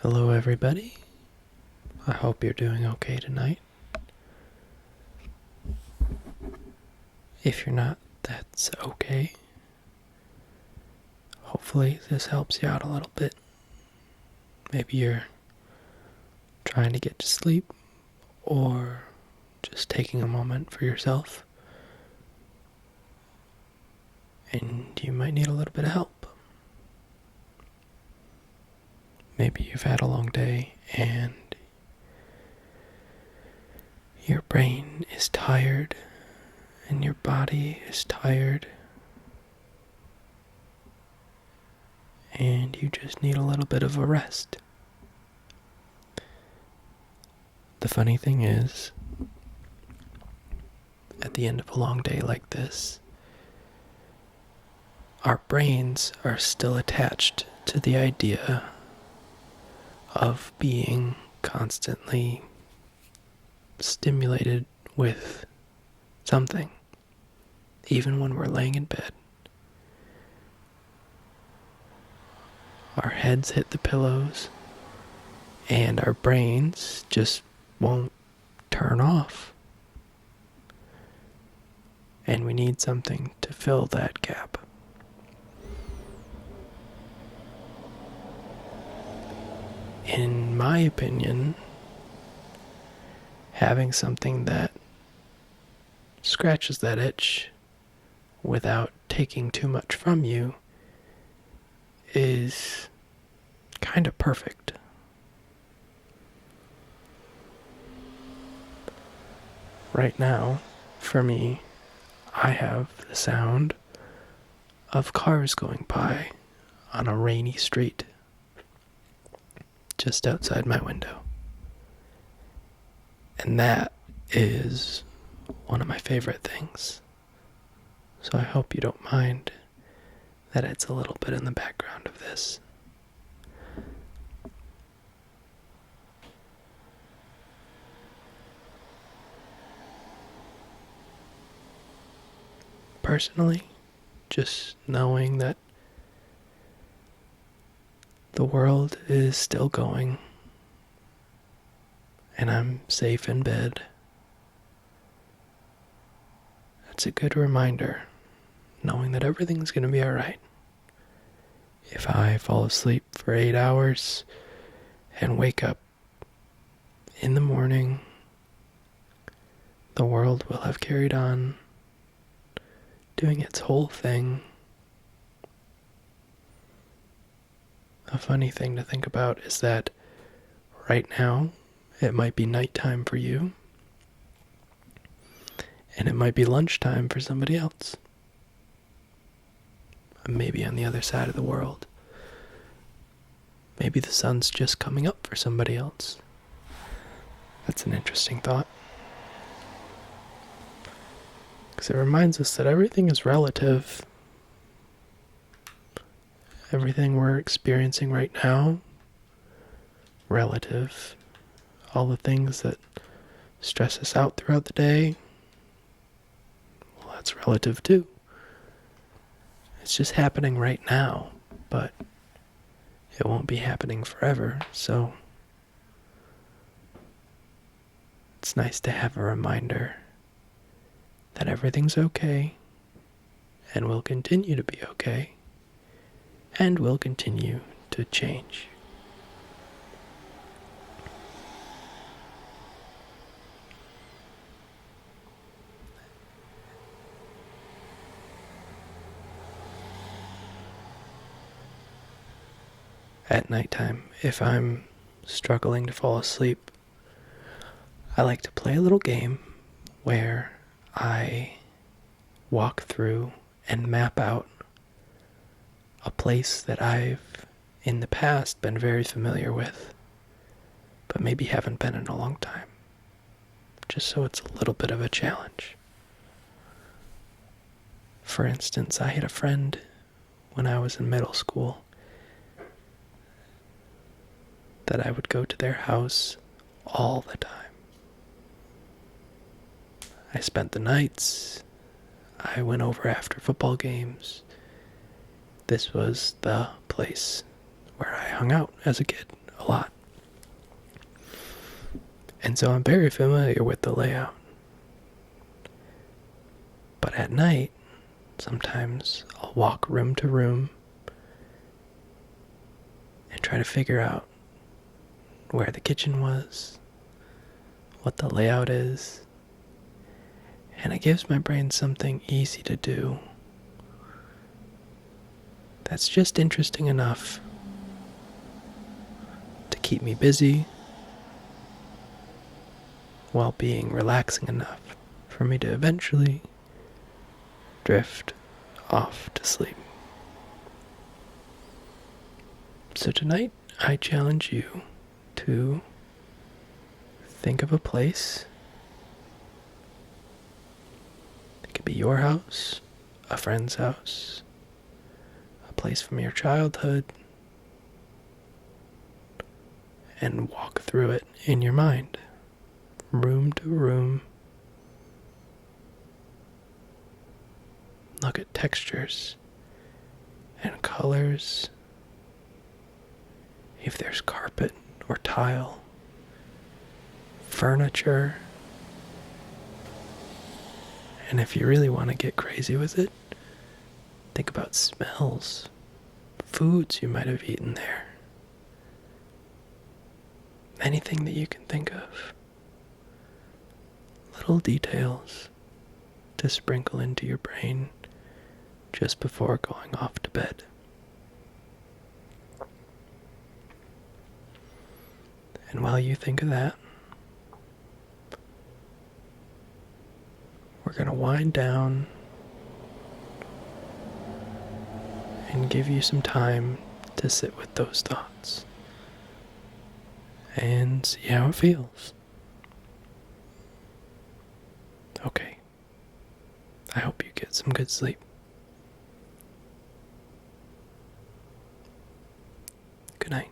Hello, everybody. I hope you're doing okay tonight. If you're not, that's okay. Hopefully, this helps you out a little bit. Maybe you're trying to get to sleep, or just taking a moment for yourself. And you might need a little bit of help. Maybe you've had a long day and your brain is tired and your body is tired and you just need a little bit of a rest. The funny thing is, at the end of a long day like this, our brains are still attached to the idea of being constantly stimulated with something, even when we're laying in bed. Our heads hit the pillows, and our brains just won't turn off. And we need something to fill that gap. In my opinion, having something that scratches that itch without taking too much from you is kind of perfect. Right now, for me, I have the sound of cars going by on a rainy street just outside my window. And that is one of my favorite things. So I hope you don't mind that it's a little bit in the background of this. Personally, just knowing that the world is still going and I'm safe in bed, that's a good reminder, knowing that everything's going to be alright. If I fall asleep for 8 hours and wake up in the morning, the world will have carried on doing its whole thing. A funny thing to think about is that right now it might be nighttime for you, and it might be lunchtime for somebody else. Maybe on the other side of the world. Maybe the sun's just coming up for somebody else. That's an interesting thought. Because it reminds us that everything is relative. Everything we're experiencing right now, relative. All the things that stress us out throughout the day, well, that's relative too. It's just happening right now, but it won't be happening forever, so it's nice to have a reminder that everything's okay, and will continue to be okay, and will continue to change. At nighttime, if I'm struggling to fall asleep, I like to play a little game where I walk through and map out a place that I've in the past been very familiar with, but maybe haven't been in a long time, just so it's a little bit of a challenge. For instance, I had a friend when I was in middle school that I would go to their house all the time. I spent the nights. I went over after football games. This was the place where I hung out as a kid a lot. And so I'm very familiar with the layout. But at night, sometimes I'll walk room to room and try to figure out where the kitchen was, what the layout is, and it gives my brain something easy to do that's just interesting enough to keep me busy while being relaxing enough for me to eventually drift off to sleep. So tonight, I challenge you to think of a place. It could be your house, a friend's house, a place from your childhood, and walk through it in your mind, room to room. Look at textures and colors. If there's carpet or tile, furniture, and if you really want to get crazy with it, think about smells, foods you might have eaten there. Anything that you can think of. Little details to sprinkle into your brain just before going off to bed. And while you think of that, we're going to wind down and give you some time to sit with those thoughts and see how it feels. Okay. I hope you get some good sleep. Good night.